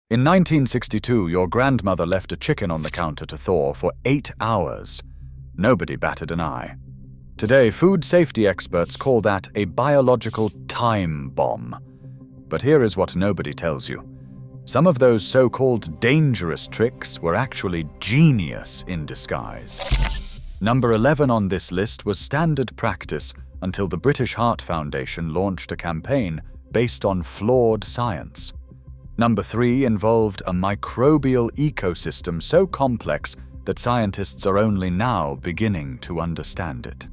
In 1962, your grandmother left a chicken on the counter to thaw for 8 hours. Nobody batted an eye. Today, food safety experts call that a biological time bomb. But here is what nobody tells you. Some of those so-called dangerous tricks were actually genius in disguise. Number 11 on this list was standard practice until the British Heart Foundation launched a campaign based on flawed science. Number 3 involved a microbial ecosystem so complex that scientists are only now beginning to understand it.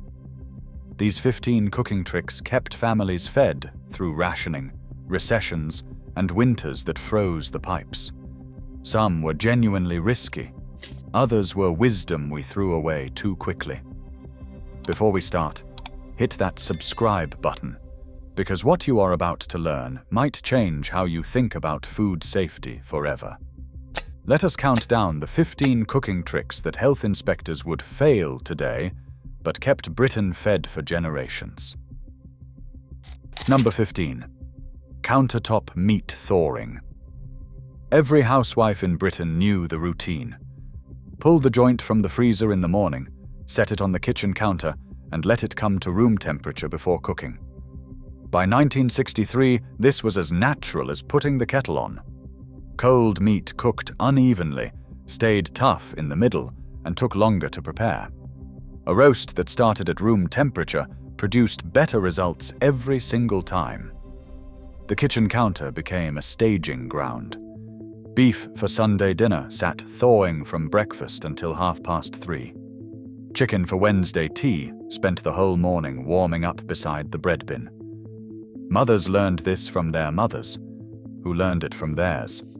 These 15 cooking tricks kept families fed through rationing, recessions, and winters that froze the pipes. Some were genuinely risky. Others were wisdom we threw away too quickly. Before we start, hit that subscribe button, because what you are about to learn might change how you think about food safety forever. Let us count down the 15 cooking tricks that health inspectors would fail today, but kept Britain fed for generations. Number 15. Countertop meat thawing. Every housewife in Britain knew the routine. Pull the joint from the freezer in the morning, set it on the kitchen counter, and let it come to room temperature before cooking. By 1963, this was as natural as putting the kettle on. Cold meat cooked unevenly, stayed tough in the middle, and took longer to prepare. A roast that started at room temperature produced better results every single time. The kitchen counter became a staging ground. Beef for Sunday dinner sat thawing from breakfast until 3:30. Chicken for Wednesday tea spent the whole morning warming up beside the bread bin. Mothers learned this from their mothers, who learned it from theirs.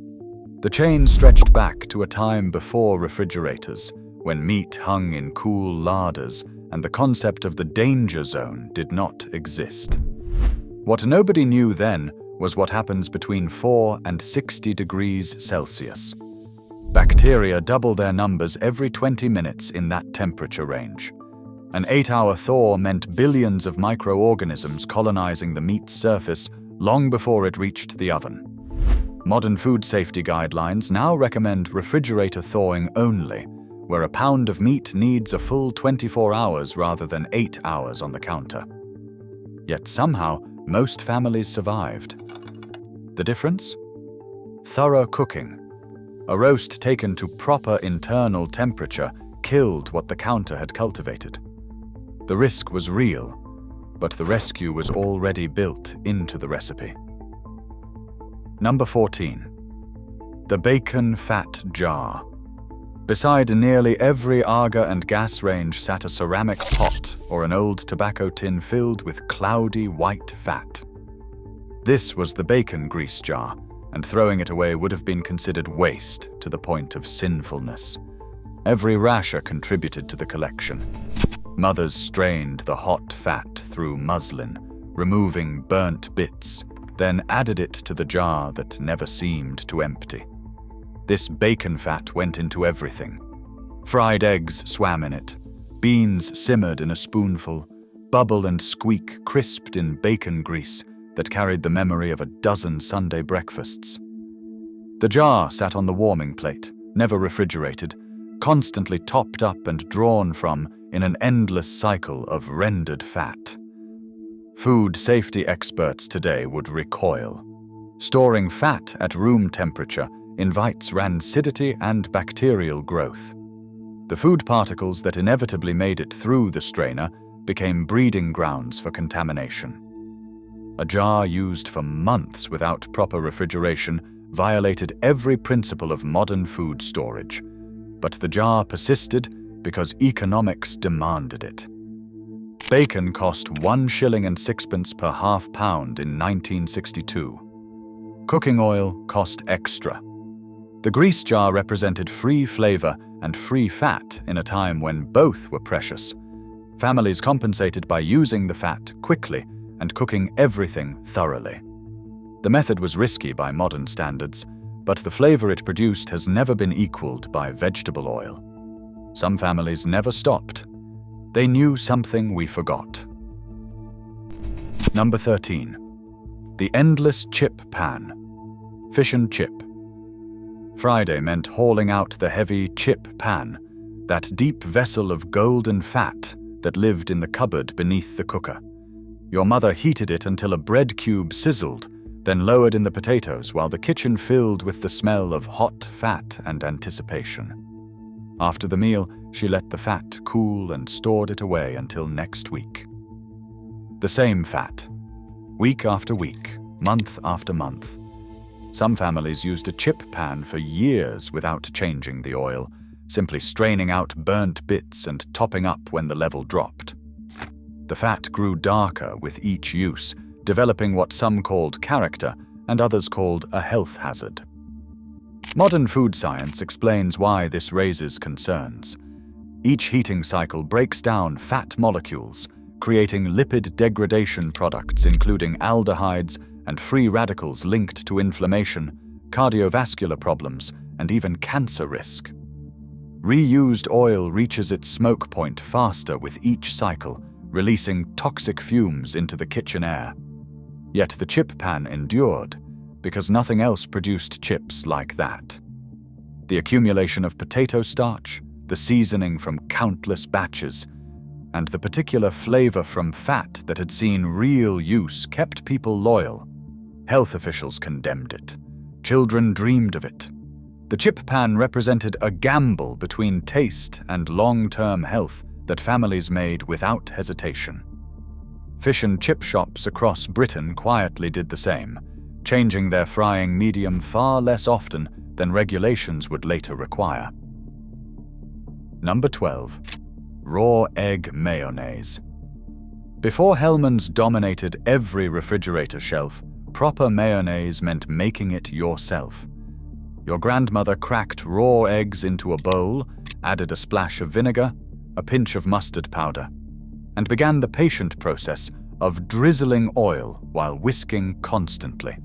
The chain stretched back to a time before refrigerators, when meat hung in cool larders and the concept of the danger zone did not exist. What nobody knew then was what happens between 4 and 60 degrees Celsius. Bacteria double their numbers every 20 minutes in that temperature range. An 8-hour thaw meant billions of microorganisms colonizing the meat's surface long before it reached the oven. Modern food safety guidelines now recommend refrigerator thawing only, where a pound of meat needs a full 24 hours rather than 8 hours on the counter. Yet somehow, most families survived. The difference? Thorough cooking. A roast taken to proper internal temperature killed what the counter had cultivated. The risk was real, but the rescue was already built into the recipe. Number 14. The bacon fat jar. Beside nearly every Aga and gas range sat a ceramic pot or an old tobacco tin filled with cloudy white fat. This was the bacon grease jar, and throwing it away would have been considered waste to the point of sinfulness. Every rasher contributed to the collection. Mothers strained the hot fat through muslin, removing burnt bits, then added it to the jar that never seemed to empty. This bacon fat went into everything. Fried eggs swam in it. Beans simmered in a spoonful. Bubble and squeak crisped in bacon grease that carried the memory of a dozen Sunday breakfasts. The jar sat on the warming plate, never refrigerated, constantly topped up and drawn from in an endless cycle of rendered fat. Food safety experts today would recoil. Storing fat at room temperature invites rancidity and bacterial growth. The food particles that inevitably made it through the strainer became breeding grounds for contamination. A jar used for months without proper refrigeration violated every principle of modern food storage, but the jar persisted because economics demanded it. Bacon cost 1 shilling and sixpence per half pound in 1962. Cooking oil cost extra. The grease jar represented free flavor and free fat in a time when both were precious. Families compensated by using the fat quickly and cooking everything thoroughly. The method was risky by modern standards, but the flavor it produced has never been equaled by vegetable oil. Some families never stopped. They knew something we forgot. Number 13. The endless chip pan. Fish and chip. Friday meant hauling out the heavy chip pan, that deep vessel of golden fat that lived in the cupboard beneath the cooker. Your mother heated it until a bread cube sizzled, then lowered in the potatoes while the kitchen filled with the smell of hot fat and anticipation. After the meal, she let the fat cool and stored it away until next week. The same fat, week after week, month after month. Some families used a chip pan for years without changing the oil, simply straining out burnt bits and topping up when the level dropped. The fat grew darker with each use, developing what some called character and others called a health hazard. Modern food science explains why this raises concerns. Each heating cycle breaks down fat molecules, creating lipid degradation products including aldehydes and free radicals linked to inflammation, cardiovascular problems, and even cancer risk. Reused oil reaches its smoke point faster with each cycle, releasing toxic fumes into the kitchen air. Yet the chip pan endured, because nothing else produced chips like that. The accumulation of potato starch, the seasoning from countless batches, and the particular flavor from fat that had seen real use kept people loyal. Health officials condemned it. Children dreamed of it. The chip pan represented a gamble between taste and long-term health that families made without hesitation. Fish and chip shops across Britain quietly did the same, changing their frying medium far less often than regulations would later require. Number 12. Raw egg mayonnaise. Before Hellmann's dominated every refrigerator shelf, proper mayonnaise meant making it yourself. Your grandmother cracked raw eggs into a bowl, added a splash of vinegar, a pinch of mustard powder, and began the patient process of drizzling oil while whisking constantly.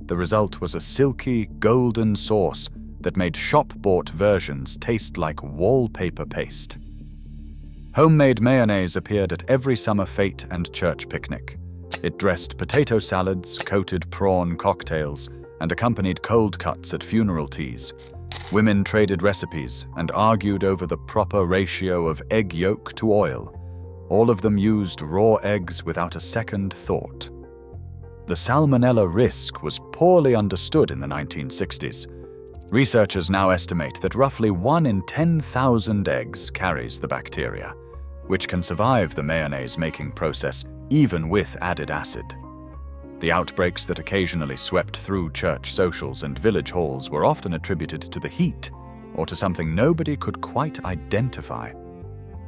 The result was a silky, golden sauce that made shop-bought versions taste like wallpaper paste. Homemade mayonnaise appeared at every summer fete and church picnic. It dressed potato salads, coated prawn cocktails, and accompanied cold cuts at funeral teas. Women traded recipes and argued over the proper ratio of egg yolk to oil. All of them used raw eggs without a second thought. The salmonella risk was poorly understood in the 1960s. Researchers now estimate that roughly 1 in 10,000 eggs carries the bacteria, which can survive the mayonnaise-making process even with added acid. The outbreaks that occasionally swept through church socials and village halls were often attributed to the heat or to something nobody could quite identify.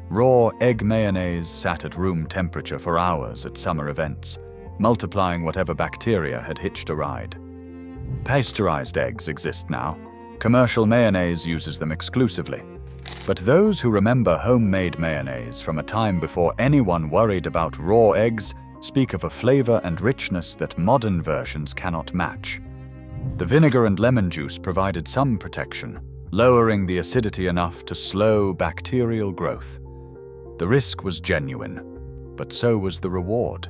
Raw egg mayonnaise sat at room temperature for hours at summer events, multiplying whatever bacteria had hitched a ride. Pasteurized eggs exist now. Commercial mayonnaise uses them exclusively. But those who remember homemade mayonnaise from a time before anyone worried about raw eggs speak of a flavor and richness that modern versions cannot match. The vinegar and lemon juice provided some protection, lowering the acidity enough to slow bacterial growth. The risk was genuine, but so was the reward.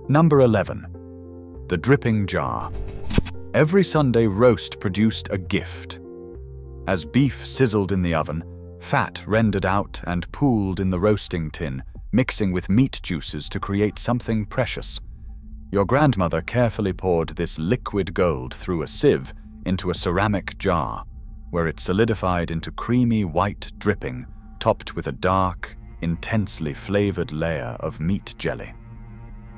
Number 11. The dripping jar. Every Sunday roast produced a gift. As beef sizzled in the oven, fat rendered out and pooled in the roasting tin, mixing with meat juices to create something precious. Your grandmother carefully poured this liquid gold through a sieve into a ceramic jar, where it solidified into creamy white dripping, topped with a dark, intensely flavored layer of meat jelly.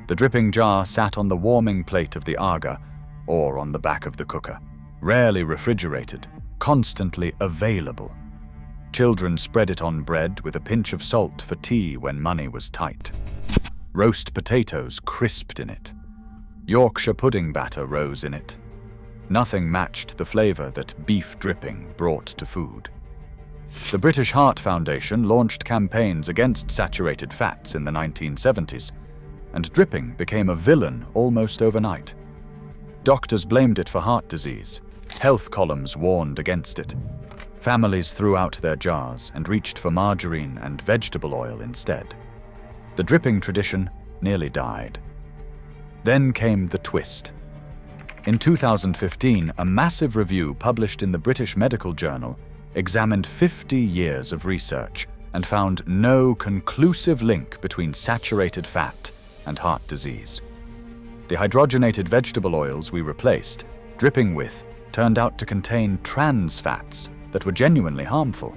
The dripping jar sat on the warming plate of the aga, or on the back of the cooker, rarely refrigerated, constantly available. Children spread it on bread with a pinch of salt for tea when money was tight. Roast potatoes crisped in it. Yorkshire pudding batter rose in it. Nothing matched the flavor that beef dripping brought to food. The British Heart Foundation launched campaigns against saturated fats in the 1970s, and dripping became a villain almost overnight. Doctors blamed it for heart disease. Health columns warned against it. Families threw out their jars and reached for margarine and vegetable oil instead. The dripping tradition nearly died. Then came the twist. In 2015, a massive review published in the British Medical Journal examined 50 years of research and found no conclusive link between saturated fat and heart disease. The hydrogenated vegetable oils we replaced, dripping with, turned out to contain trans fats that were genuinely harmful.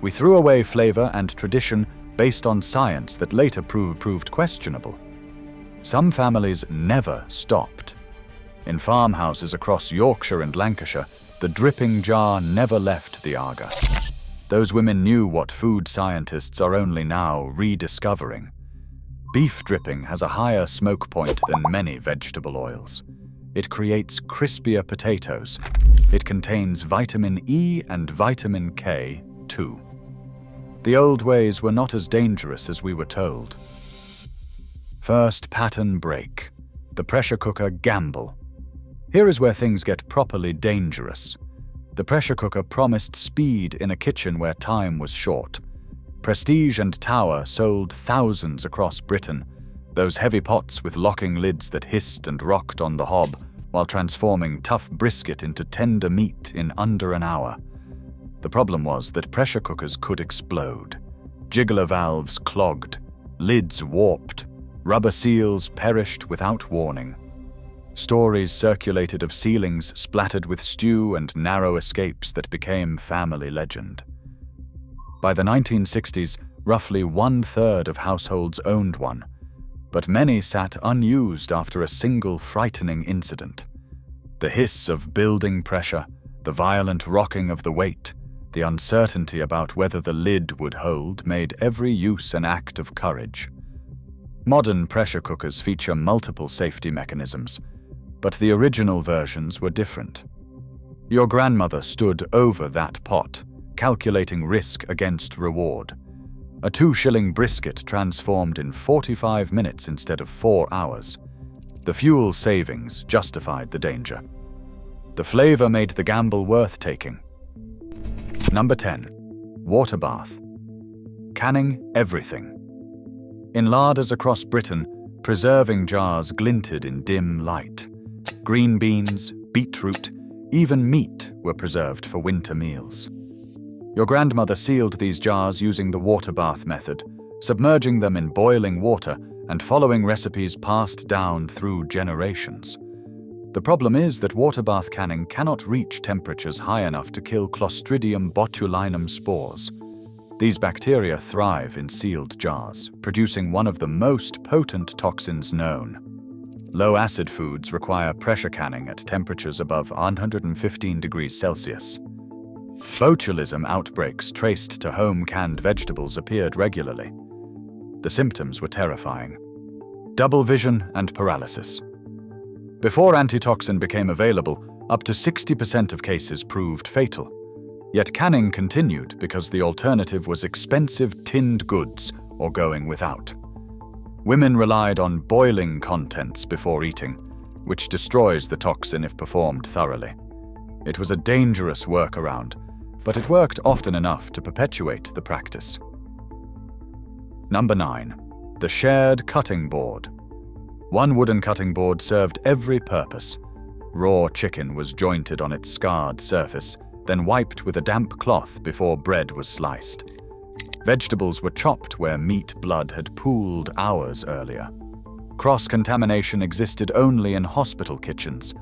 We threw away flavor and tradition based on science that later proved questionable. Some families never stopped. In farmhouses across Yorkshire and Lancashire, the dripping jar never left the Aga. Those women knew what food scientists are only now rediscovering. Beef dripping has a higher smoke point than many vegetable oils. It creates crispier potatoes. It contains vitamin E and vitamin K, too. The old ways were not as dangerous as we were told. First pattern break. The pressure cooker gamble. Here is where things get properly dangerous. The pressure cooker promised speed in a kitchen where time was short. Prestige and Tower sold thousands across Britain, those heavy pots with locking lids that hissed and rocked on the hob while transforming tough brisket into tender meat in under an hour. The problem was that pressure cookers could explode. Jiggler valves clogged, lids warped, rubber seals perished without warning. Stories circulated of ceilings splattered with stew and narrow escapes that became family legend. By the 1960s, roughly 1/3 of households owned one, but many sat unused after a single frightening incident. The hiss of building pressure, the violent rocking of the weight, the uncertainty about whether the lid would hold made every use an act of courage. Modern pressure cookers feature multiple safety mechanisms, but the original versions were different. Your grandmother stood over that pot, calculating risk against reward. A 2-shilling brisket transformed in 45 minutes instead of 4 hours. The fuel savings justified the danger. The flavor made the gamble worth taking. Number 10. Water bath. Canning everything. In larders across Britain, preserving jars glinted in dim light. Green beans, beetroot, even meat were preserved for winter meals. Your grandmother sealed these jars using the water bath method, submerging them in boiling water and following recipes passed down through generations. The problem is that water bath canning cannot reach temperatures high enough to kill Clostridium botulinum spores. These bacteria thrive in sealed jars, producing one of the most potent toxins known. Low-acid foods require pressure canning at temperatures above 115 degrees Celsius. Botulism outbreaks traced to home-canned vegetables appeared regularly. The symptoms were terrifying. Double vision and paralysis. Before antitoxin became available, up to 60% of cases proved fatal. Yet canning continued because the alternative was expensive tinned goods or going without. Women relied on boiling contents before eating, which destroys the toxin if performed thoroughly. It was a dangerous workaround, but it worked often enough to perpetuate the practice. Number 9. The shared cutting board. One wooden cutting board served every purpose. Raw chicken was jointed on its scarred surface, then wiped with a damp cloth before bread was sliced. Vegetables were chopped where meat blood had pooled hours earlier. Cross-contamination existed only in hospital kitchens.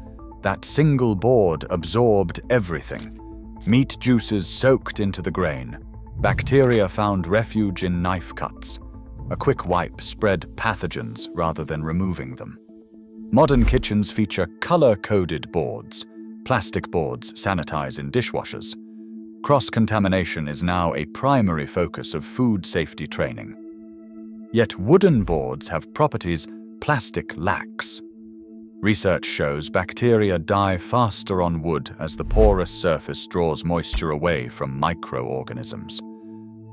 That single board absorbed everything. Meat juices soaked into the grain. Bacteria found refuge in knife cuts. A quick wipe spread pathogens rather than removing them. Modern kitchens feature color-coded boards. Plastic boards sanitize in dishwashers. Cross-contamination is now a primary focus of food safety training. Yet wooden boards have properties plastic lacks. Research shows bacteria die faster on wood as the porous surface draws moisture away from microorganisms.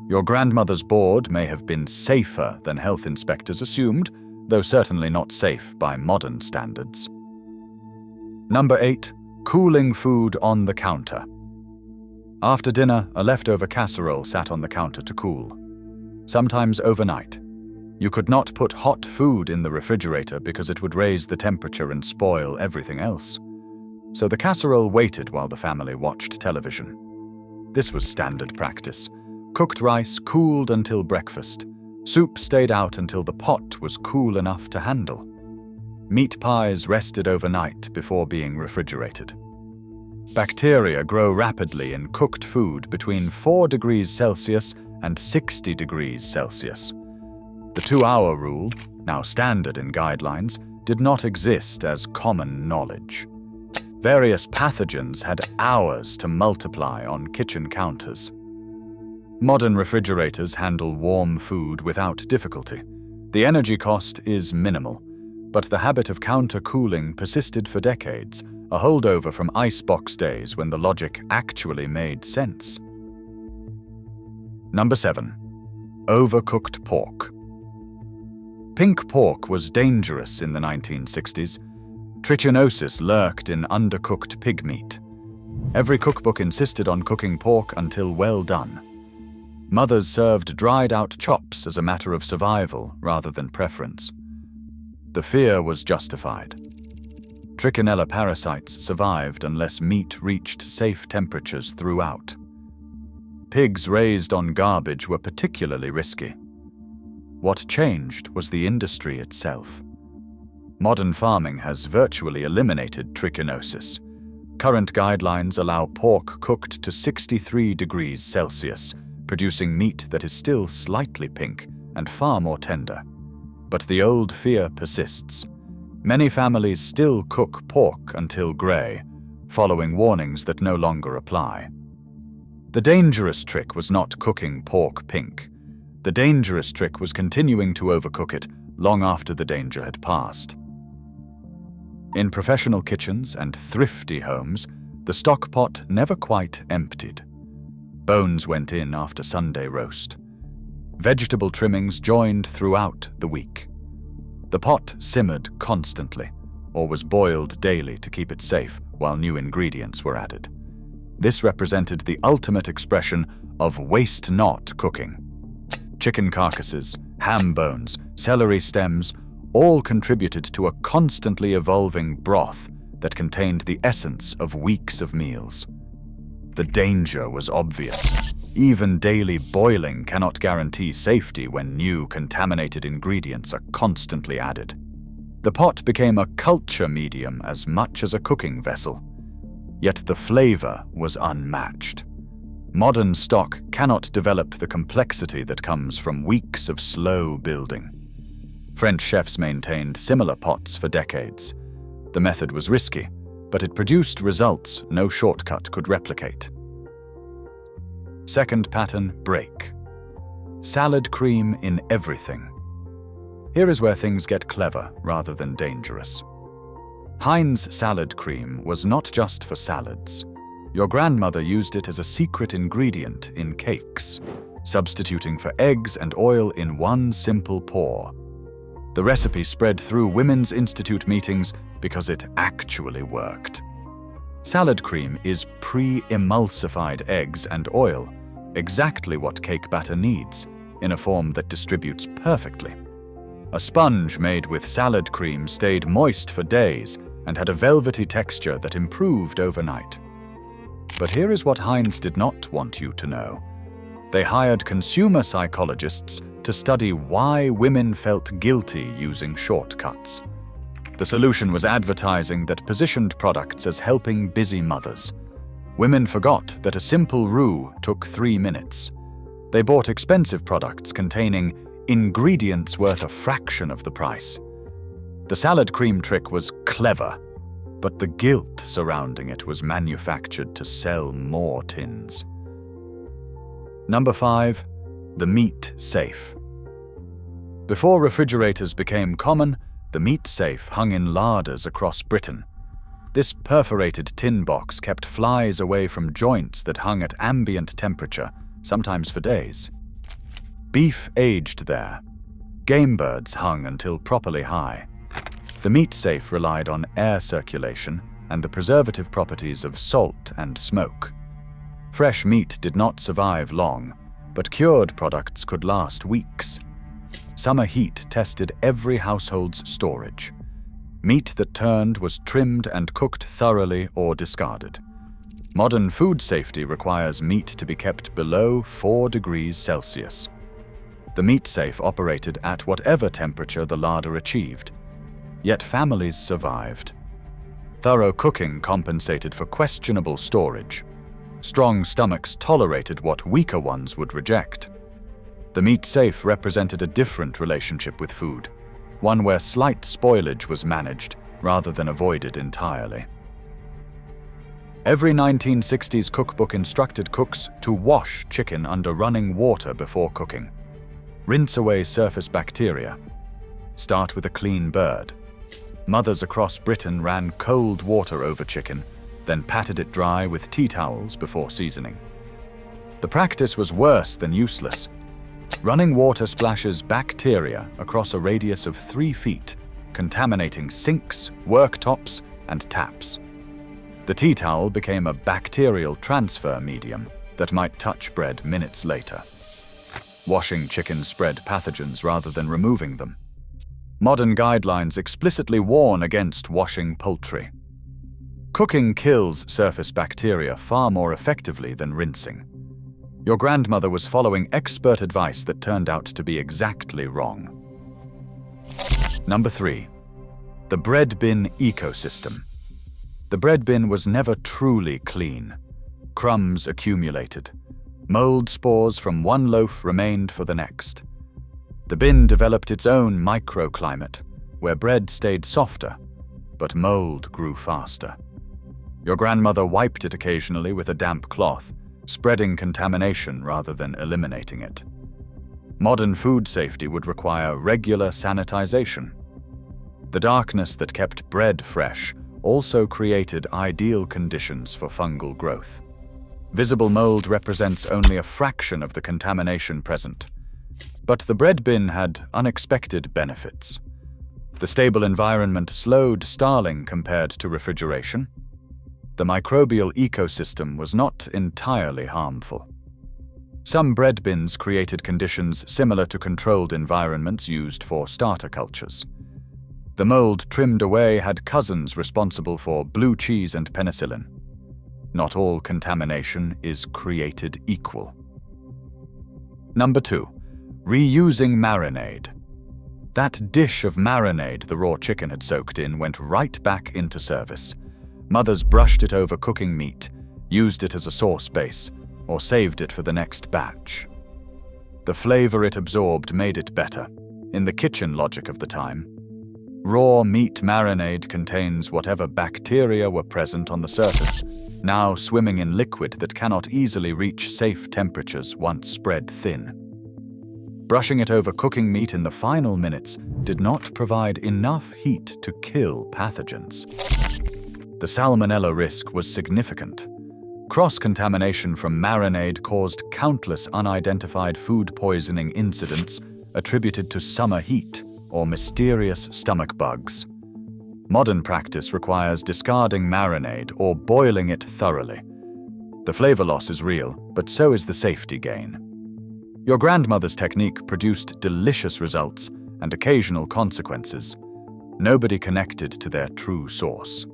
Your grandmother's board may have been safer than health inspectors assumed, though certainly not safe by modern standards. Number 8. Cooling food on the counter. After dinner, a leftover casserole sat on the counter to cool. Sometimes overnight. You could not put hot food in the refrigerator because it would raise the temperature and spoil everything else. So the casserole waited while the family watched television. This was standard practice. Cooked rice cooled until breakfast. Soup stayed out until the pot was cool enough to handle. Meat pies rested overnight before being refrigerated. Bacteria grow rapidly in cooked food between 4 degrees Celsius and 60 degrees Celsius. The 2-hour rule, now standard in guidelines, did not exist as common knowledge. Various pathogens had hours to multiply on kitchen counters. Modern refrigerators handle warm food without difficulty. The energy cost is minimal, but the habit of counter-cooling persisted for decades, a holdover from icebox days when the logic actually made sense. Number 7. Overcooked pork. Pink pork was dangerous in the 1960s. Trichinosis lurked in undercooked pig meat. Every cookbook insisted on cooking pork until well done. Mothers served dried-out chops as a matter of survival rather than preference. The fear was justified. Trichinella parasites survived unless meat reached safe temperatures throughout. Pigs raised on garbage were particularly risky. What changed was the industry itself. Modern farming has virtually eliminated trichinosis. Current guidelines allow pork cooked to 63 degrees Celsius, producing meat that is still slightly pink and far more tender. But the old fear persists. Many families still cook pork until gray, following warnings that no longer apply. The dangerous trick was not cooking pork pink. The dangerous trick was continuing to overcook it long after the danger had passed. In professional kitchens and thrifty homes, the stock pot never quite emptied. Bones went in after Sunday roast. Vegetable trimmings joined throughout the week. The pot simmered constantly, or was boiled daily to keep it safe while new ingredients were added. This represented the ultimate expression of waste-not cooking. Chicken carcasses, ham bones, celery stems, all contributed to a constantly evolving broth that contained the essence of weeks of meals. The danger was obvious. Even daily boiling cannot guarantee safety when new contaminated ingredients are constantly added. The pot became a culture medium as much as a cooking vessel. Yet the flavor was unmatched. Modern stock cannot develop the complexity that comes from weeks of slow building. French chefs maintained similar pots for decades. The method was risky, but it produced results no shortcut could replicate. Second pattern, break. Salad cream in everything. Here is where things get clever rather than dangerous. Heinz salad cream was not just for salads. Your grandmother used it as a secret ingredient in cakes, substituting for eggs and oil in one simple pour. The recipe spread through Women's Institute meetings because it actually worked. Salad cream is pre-emulsified eggs and oil, exactly what cake batter needs, in a form that distributes perfectly. A sponge made with salad cream stayed moist for days and had a velvety texture that improved overnight. But here is what Heinz did not want you to know. They hired consumer psychologists to study why women felt guilty using shortcuts. The solution was advertising that positioned products as helping busy mothers. Women forgot that a simple roux took 3 minutes. They bought expensive products containing ingredients worth a fraction of the price. The salad cream trick was clever, but the guilt surrounding it was manufactured to sell more tins. Number 5. The meat safe. Before refrigerators became common, the meat safe hung in larders across Britain. This perforated tin box kept flies away from joints that hung at ambient temperature, sometimes for days. Beef aged there. Game birds hung until properly high. The meat safe relied on air circulation and the preservative properties of salt and smoke. Fresh meat did not survive long, but cured products could last weeks. Summer heat tested every household's storage. Meat that turned was trimmed and cooked thoroughly or discarded. Modern food safety requires meat to be kept below 4 degrees Celsius. The meat safe operated at whatever temperature the larder achieved. Yet families survived. Thorough cooking compensated for questionable storage. Strong stomachs tolerated what weaker ones would reject. The meat safe represented a different relationship with food, one where slight spoilage was managed rather than avoided entirely. Every 1960s cookbook instructed cooks to wash chicken under running water before cooking. Rinse away surface bacteria. Start with a clean bird. Mothers across Britain ran cold water over chicken, then patted it dry with tea towels before seasoning. The practice was worse than useless. Running water splashes bacteria across a radius of 3 feet, contaminating sinks, worktops, and taps. The tea towel became a bacterial transfer medium that might touch bread minutes later. Washing chicken spread pathogens rather than removing them. Modern guidelines explicitly warn against washing poultry. Cooking kills surface bacteria far more effectively than rinsing. Your grandmother was following expert advice that turned out to be exactly wrong. Number 3. The bread bin ecosystem. The bread bin was never truly clean. Crumbs accumulated. Mold spores from one loaf remained for the next. The bin developed its own microclimate, where bread stayed softer, but mold grew faster. Your grandmother wiped it occasionally with a damp cloth, spreading contamination rather than eliminating it. Modern food safety would require regular sanitization. The darkness that kept bread fresh also created ideal conditions for fungal growth. Visible mold represents only a fraction of the contamination present. But the bread bin had unexpected benefits. The stable environment slowed starling compared to refrigeration. The microbial ecosystem was not entirely harmful. Some bread bins created conditions similar to controlled environments used for starter cultures. The mold trimmed away had cousins responsible for blue cheese and penicillin. Not all contamination is created equal. Number 2. Reusing marinade. That dish of marinade the raw chicken had soaked in went right back into service. Mothers brushed it over cooking meat, used it as a sauce base, or saved it for the next batch. The flavor it absorbed made it better, in the kitchen logic of the time. Raw meat marinade contains whatever bacteria were present on the surface, now swimming in liquid that cannot easily reach safe temperatures once spread thin. Brushing it over cooking meat in the final minutes did not provide enough heat to kill pathogens. The salmonella risk was significant. Cross-contamination from marinade caused countless unidentified food poisoning incidents attributed to summer heat or mysterious stomach bugs. Modern practice requires discarding marinade or boiling it thoroughly. The flavor loss is real, but so is the safety gain. Your grandmother's technique produced delicious results and occasional consequences. Nobody connected to their true source.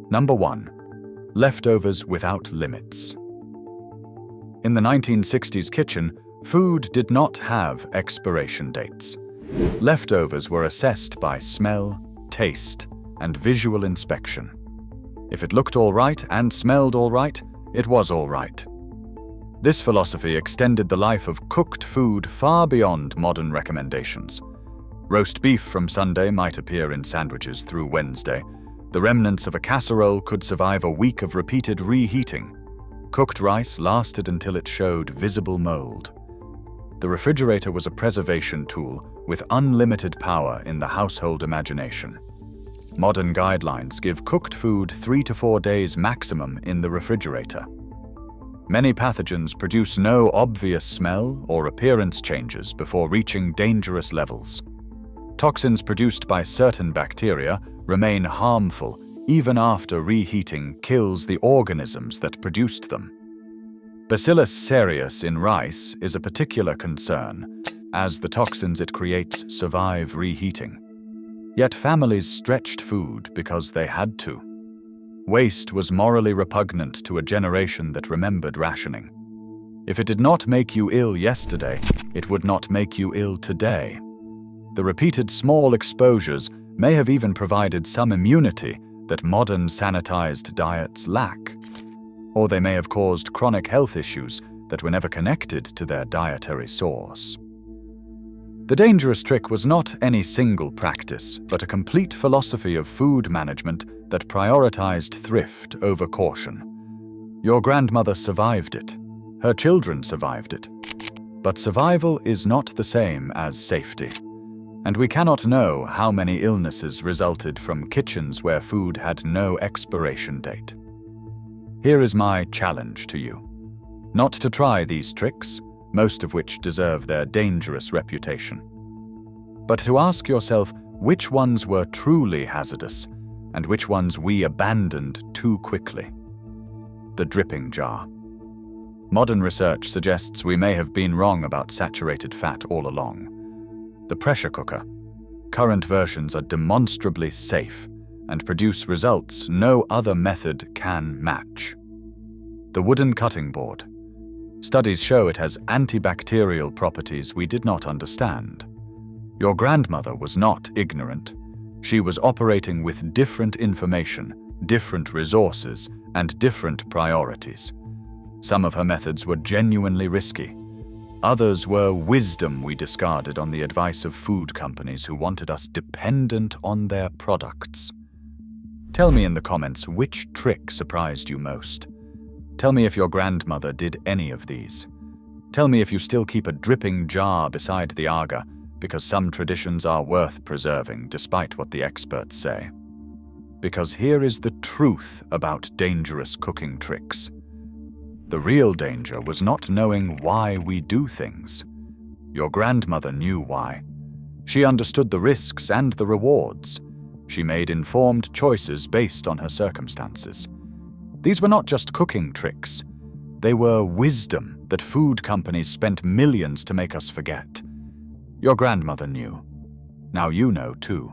Number 1. Leftovers without limits. In the 1960s kitchen, food did not have expiration dates. Leftovers were assessed by smell, taste, and visual inspection. If it looked all right and smelled all right, it was all right. This philosophy extended the life of cooked food far beyond modern recommendations. Roast beef from Sunday might appear in sandwiches through Wednesday. The remnants of a casserole could survive a week of repeated reheating. Cooked rice lasted until it showed visible mold. The refrigerator was a preservation tool with unlimited power in the household imagination. Modern guidelines give cooked food 3 to 4 days maximum in the refrigerator. Many pathogens produce no obvious smell or appearance changes before reaching dangerous levels. Toxins produced by certain bacteria remain harmful even after reheating kills the organisms that produced them. Bacillus cereus in rice is a particular concern, as the toxins it creates survive reheating. Yet families stretched food because they had to. Waste was morally repugnant to a generation that remembered rationing. If it did not make you ill yesterday, it would not make you ill today. The repeated small exposures may have even provided some immunity that modern sanitized diets lack. Or they may have caused chronic health issues that were never connected to their dietary source. The dangerous trick was not any single practice, but a complete philosophy of food management that prioritized thrift over caution. Your grandmother survived it. Her children survived it. But survival is not the same as safety. And we cannot know how many illnesses resulted from kitchens where food had no expiration date. Here is my challenge to you. Not to try these tricks, most of which deserve their dangerous reputation, but to ask yourself which ones were truly hazardous and which ones we abandoned too quickly. The dripping jar. Modern research suggests we may have been wrong about saturated fat all along. The pressure cooker. Current versions are demonstrably safe and produce results no other method can match. The wooden cutting board. Studies show it has antibacterial properties we did not understand. Your grandmother was not ignorant. She was operating with different information, different resources, and different priorities. Some of her methods were genuinely risky. Others were wisdom we discarded on the advice of food companies who wanted us dependent on their products. Tell me in the comments which trick surprised you most. Tell me if your grandmother did any of these. Tell me if you still keep a dripping jar beside the aga, because some traditions are worth preserving despite what the experts say. Because here is the truth about dangerous cooking tricks. The real danger was not knowing why we do things. Your grandmother knew why. She understood the risks and the rewards. She made informed choices based on her circumstances. These were not just cooking tricks. They were wisdom that food companies spent millions to make us forget. Your grandmother knew. Now you know too.